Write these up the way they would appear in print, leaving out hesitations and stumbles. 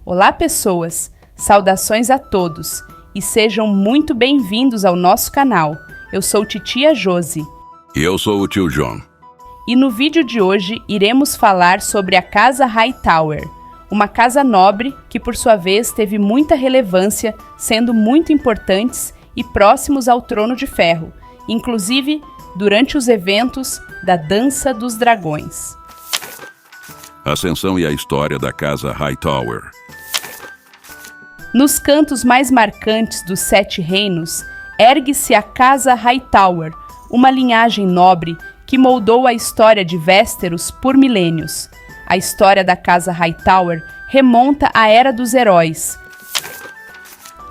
Olá, pessoas! Saudações a todos e sejam muito bem-vindos ao nosso canal. Eu sou Titia Josi. E eu sou o tio John. E no vídeo de hoje iremos falar sobre a Casa Hightower, uma casa nobre que, por sua vez, teve muita relevância, sendo muito importantes e próximos ao Trono de Ferro, inclusive durante os eventos da Dança dos Dragões. A ascensão e a história da Casa Hightower. Nos cantos mais marcantes dos Sete Reinos, ergue-se a Casa Hightower, uma linhagem nobre que moldou a história de Westeros por milênios. A história da Casa Hightower remonta à Era dos Heróis.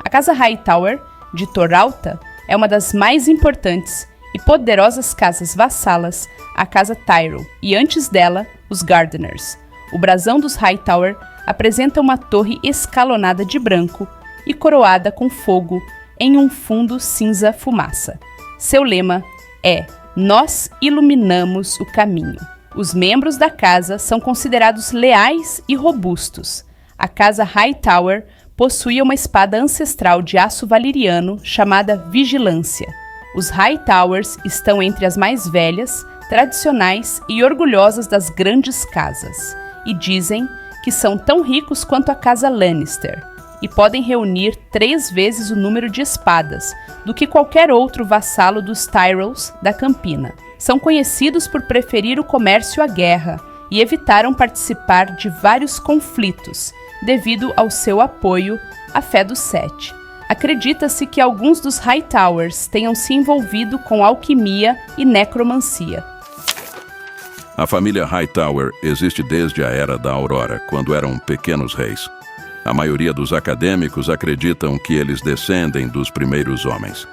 A Casa Hightower, de Toralta, é uma das mais importantes e poderosas casas vassalas à Casa Tyrell e, antes dela, os Gardeners. O brasão dos Hightower apresenta uma torre escalonada de branco e coroada com fogo em um fundo cinza fumaça. Seu lema é: "Nós iluminamos o caminho". Os membros da casa são considerados leais e robustos. A Casa Hightower possuía uma espada ancestral de aço valeriano chamada Vigilância. Os Hightowers estão entre as mais velhas, tradicionais e orgulhosas das grandes casas, e dizem que são tão ricos quanto a Casa Lannister, e podem reunir 3 vezes o número de espadas do que qualquer outro vassalo dos Tyrells da Campina. São conhecidos por preferir o comércio à guerra e evitaram participar de vários conflitos devido ao seu apoio à fé dos Sete. Acredita-se que alguns dos Hightowers tenham se envolvido com alquimia e necromancia. A família Hightower existe desde a Era da Aurora, quando eram pequenos reis. A maioria dos acadêmicos acreditam que eles descendem dos primeiros homens.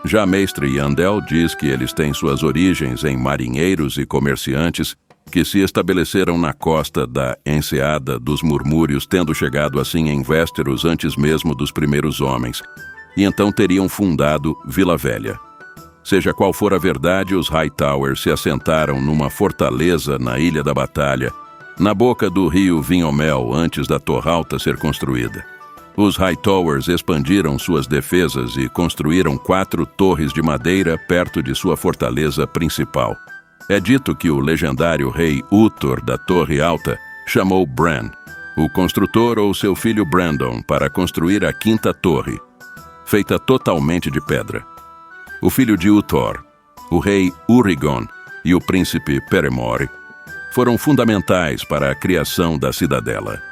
Já Mestre Yandel diz que eles têm suas origens em marinheiros e comerciantes que se estabeleceram na costa da Enseada dos Murmúrios, tendo chegado assim em Westeros antes mesmo dos primeiros homens, e então teriam fundado Vila Velha. Seja qual for a verdade, os Hightower se assentaram numa fortaleza na Ilha da Batalha, na boca do rio Vinhomel, antes da Torralta ser construída. Os Hightowers expandiram suas defesas e construíram 4 torres de madeira perto de sua fortaleza principal. É dito que o legendário rei Uthor da Torre Alta chamou Bran, o construtor ou seu filho Brandon, para construir a 5ª torre, feita totalmente de pedra. O filho de Uthor, o rei Urigon e o príncipe Peremore foram fundamentais para a criação da cidadela.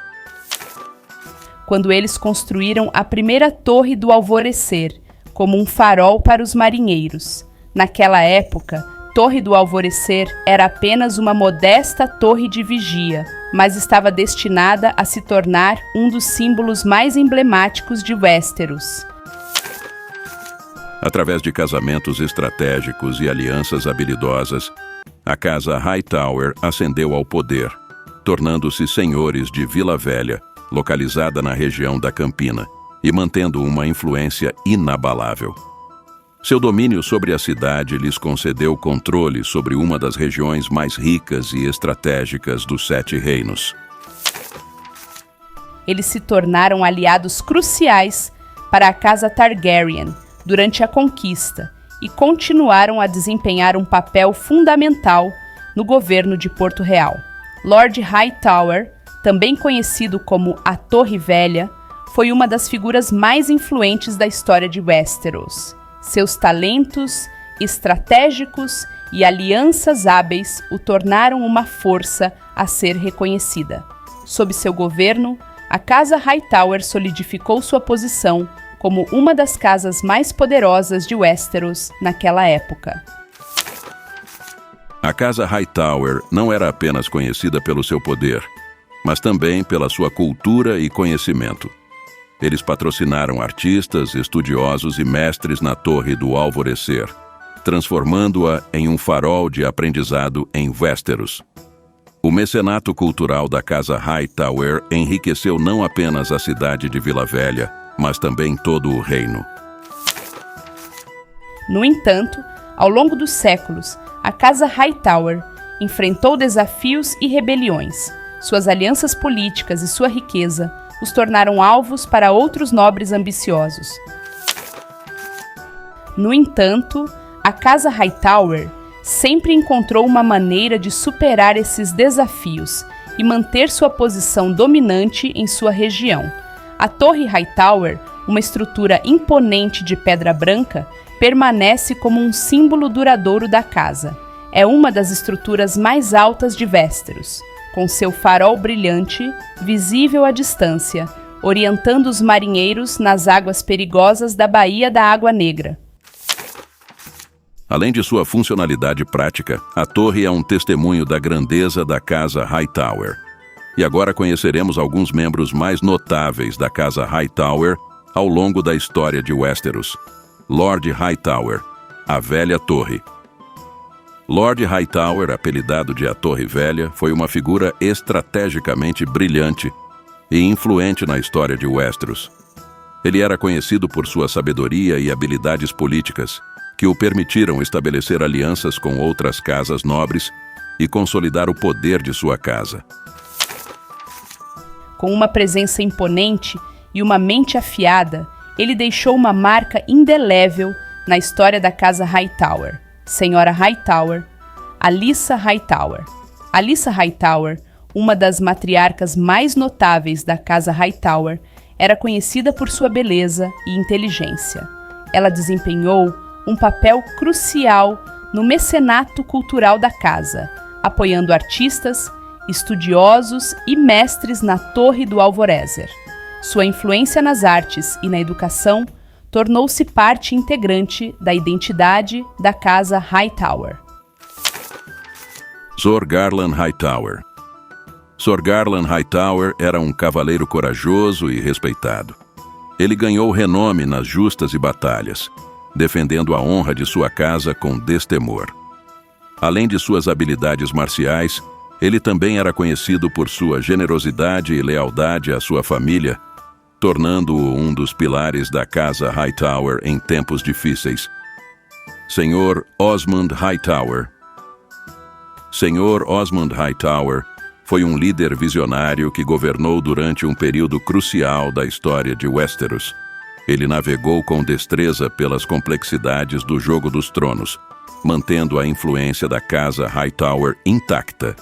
Quando eles construíram a primeira Torre do Alvorecer, como um farol para os marinheiros. Naquela época, Torre do Alvorecer era apenas uma modesta torre de vigia, mas estava destinada a se tornar um dos símbolos mais emblemáticos de Westeros. Através de casamentos estratégicos e alianças habilidosas, a Casa Hightower ascendeu ao poder, tornando-se senhores de Vila Velha, localizada na região da Campina, e mantendo uma influência inabalável. Seu domínio sobre a cidade lhes concedeu controle sobre uma das regiões mais ricas e estratégicas dos Sete Reinos. Eles se tornaram aliados cruciais para a Casa Targaryen durante a conquista e continuaram a desempenhar um papel fundamental no governo de Porto Real. Lord Hightower, também conhecido como a Torre Velha, foi uma das figuras mais influentes da história de Westeros. Seus talentos estratégicos e alianças hábeis o tornaram uma força a ser reconhecida. Sob seu governo, a Casa Hightower solidificou sua posição como uma das casas mais poderosas de Westeros naquela época. A Casa Hightower não era apenas conhecida pelo seu poder, mas também pela sua cultura e conhecimento. Eles patrocinaram artistas, estudiosos e mestres na Torre do Alvorecer, transformando-a em um farol de aprendizado em Westeros. O mecenato cultural da Casa Hightower enriqueceu não apenas a cidade de Vila Velha, mas também todo o reino. No entanto, ao longo dos séculos, a Casa Hightower enfrentou desafios e rebeliões. Suas alianças políticas e sua riqueza os tornaram alvos para outros nobres ambiciosos. No entanto, a Casa Hightower sempre encontrou uma maneira de superar esses desafios e manter sua posição dominante em sua região. A Torre Hightower, uma estrutura imponente de pedra branca, permanece como um símbolo duradouro da casa. É uma das estruturas mais altas de Westeros, com seu farol brilhante, visível à distância, orientando os marinheiros nas águas perigosas da Baía da Água Negra. Além de sua funcionalidade prática, a torre é um testemunho da grandeza da Casa Hightower. E agora conheceremos alguns membros mais notáveis da Casa Hightower ao longo da história de Westeros. Lord Hightower, a Velha Torre. Lord Hightower, apelidado de a Torre Velha, foi uma figura estrategicamente brilhante e influente na história de Westeros. Ele era conhecido por sua sabedoria e habilidades políticas, que o permitiram estabelecer alianças com outras casas nobres e consolidar o poder de sua casa. Com uma presença imponente e uma mente afiada, ele deixou uma marca indelével na história da Casa Hightower. Senhora Hightower, Alyssa Hightower. Alyssa Hightower, uma das matriarcas mais notáveis da Casa Hightower, era conhecida por sua beleza e inteligência. Ela desempenhou um papel crucial no mecenato cultural da casa, apoiando artistas, estudiosos e mestres na Torre do Alvorezer. Sua influência nas artes e na educação tornou-se parte integrante da identidade da Casa Hightower. Sir Garland Hightower. Sir Garland Hightower era um cavaleiro corajoso e respeitado. Ele ganhou renome nas justas e batalhas, defendendo a honra de sua casa com destemor. Além de suas habilidades marciais, ele também era conhecido por sua generosidade e lealdade à sua família, tornando-o um dos pilares da Casa Hightower em tempos difíceis. Sr. Osmond Hightower. Sr. Osmond Hightower foi um líder visionário que governou durante um período crucial da história de Westeros. Ele navegou com destreza pelas complexidades do Jogo dos Tronos, mantendo a influência da Casa Hightower intacta.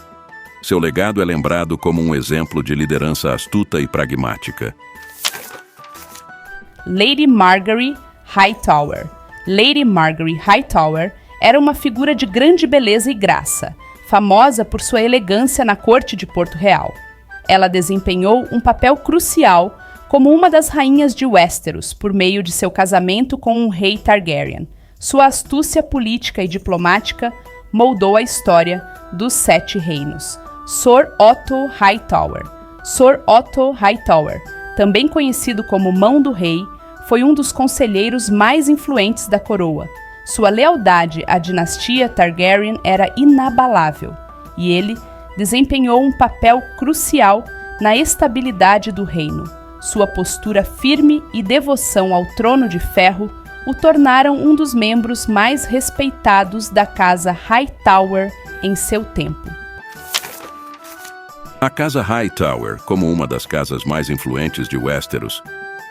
Seu legado é lembrado como um exemplo de liderança astuta e pragmática. Lady Margaery Hightower. Lady Margaery Hightower era uma figura de grande beleza e graça, famosa por sua elegância na corte de Porto Real. Ela desempenhou um papel crucial como uma das rainhas de Westeros por meio de seu casamento com um rei Targaryen. Sua astúcia política e diplomática moldou a história dos Sete Reinos. Sir Otto Hightower. Sir Otto Hightower, também conhecido como Mão do Rei, foi um dos conselheiros mais influentes da coroa. Sua lealdade à dinastia Targaryen era inabalável, e ele desempenhou um papel crucial na estabilidade do reino. Sua postura firme e devoção ao Trono de Ferro o tornaram um dos membros mais respeitados da Casa Hightower em seu tempo. A Casa Hightower, como uma das casas mais influentes de Westeros,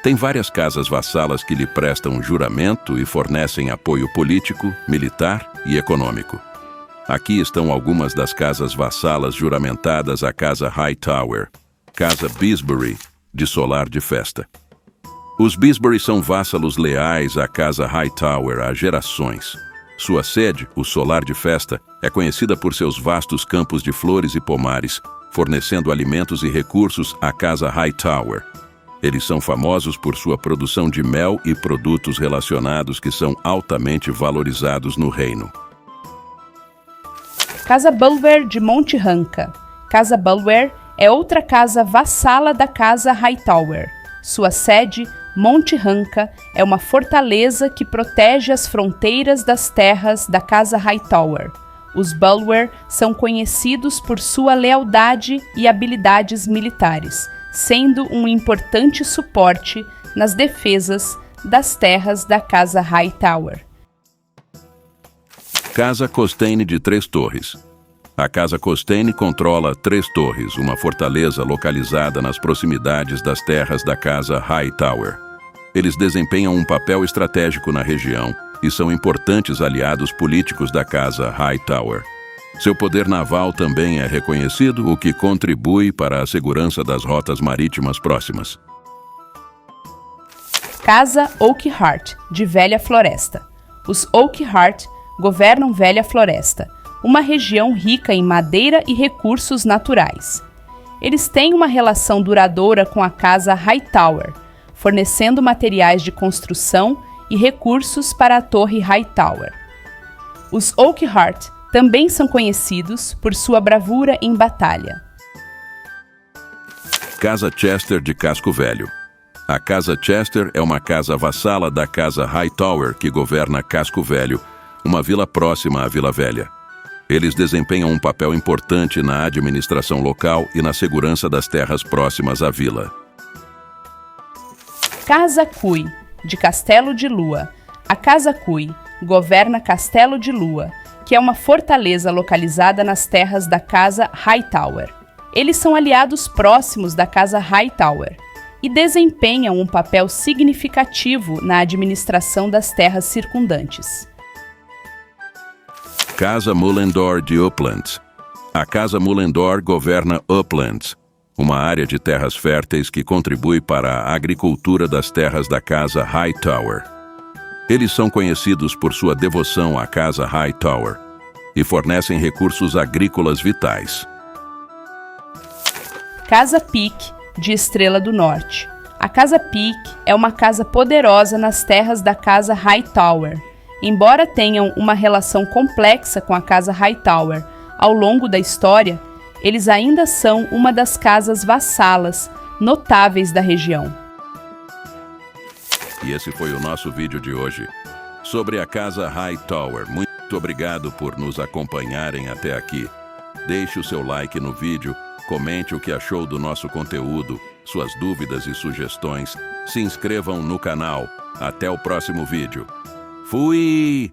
tem várias casas vassalas que lhe prestam juramento e fornecem apoio político, militar e econômico. Aqui estão algumas das casas vassalas juramentadas à Casa Hightower. Casa Beesbury, de Solar de Festa. Os Beesbury são vassalos leais à Casa Hightower há gerações. Sua sede, o Solar de Festa, é conhecida por seus vastos campos de flores e pomares, fornecendo alimentos e recursos à Casa Hightower. Eles são famosos por sua produção de mel e produtos relacionados que são altamente valorizados no reino. Casa Bulwer de Monte Ranca. Casa Bulwer é outra casa vassala da Casa Hightower. Sua sede, Monte Ranca, é uma fortaleza que protege as fronteiras das terras da Casa Hightower. Os Bulwer são conhecidos por sua lealdade e habilidades militares, sendo um importante suporte nas defesas das terras da Casa Hightower. Casa Costane de Três Torres. A Casa Costain controla 3 torres, uma fortaleza localizada nas proximidades das terras da Casa Hightower. Eles desempenham um papel estratégico na região e são importantes aliados políticos da Casa Hightower. Seu poder naval também é reconhecido, o que contribui para a segurança das rotas marítimas próximas. Casa Oakheart, de Velha Floresta. Os Oakheart governam Velha Floresta, uma região rica em madeira e recursos naturais. Eles têm uma relação duradoura com a Casa Hightower, fornecendo materiais de construção e recursos para a Torre Hightower. Os Oakheart também são conhecidos por sua bravura em batalha. Casa Chester de Casco Velho. A Casa Chester é uma casa vassala da Casa Hightower que governa Casco Velho, uma vila próxima à Vila Velha. Eles desempenham um papel importante na administração local e na segurança das terras próximas à vila. Casa Cui, de Castelo de Lua. A Casa Cui governa Castelo de Lua, que é uma fortaleza localizada nas terras da Casa Hightower. Eles são aliados próximos da Casa Hightower e desempenham um papel significativo na administração das terras circundantes. Casa Mullendore de Uplands. A Casa Mullendore governa Uplands, uma área de terras férteis que contribui para a agricultura das terras da Casa Hightower. Eles são conhecidos por sua devoção à Casa Hightower e fornecem recursos agrícolas vitais. Casa Peake, de Estrela do Norte. A Casa Peake é uma casa poderosa nas terras da Casa Hightower. Embora tenham uma relação complexa com a Casa Hightower ao longo da história, eles ainda são uma das casas vassalas notáveis da região. E esse foi o nosso vídeo de hoje sobre a Casa Hightower. Muito obrigado por nos acompanharem até aqui. Deixe o seu like no vídeo, comente o que achou do nosso conteúdo, suas dúvidas e sugestões. Se inscrevam no canal. Até o próximo vídeo. Fui!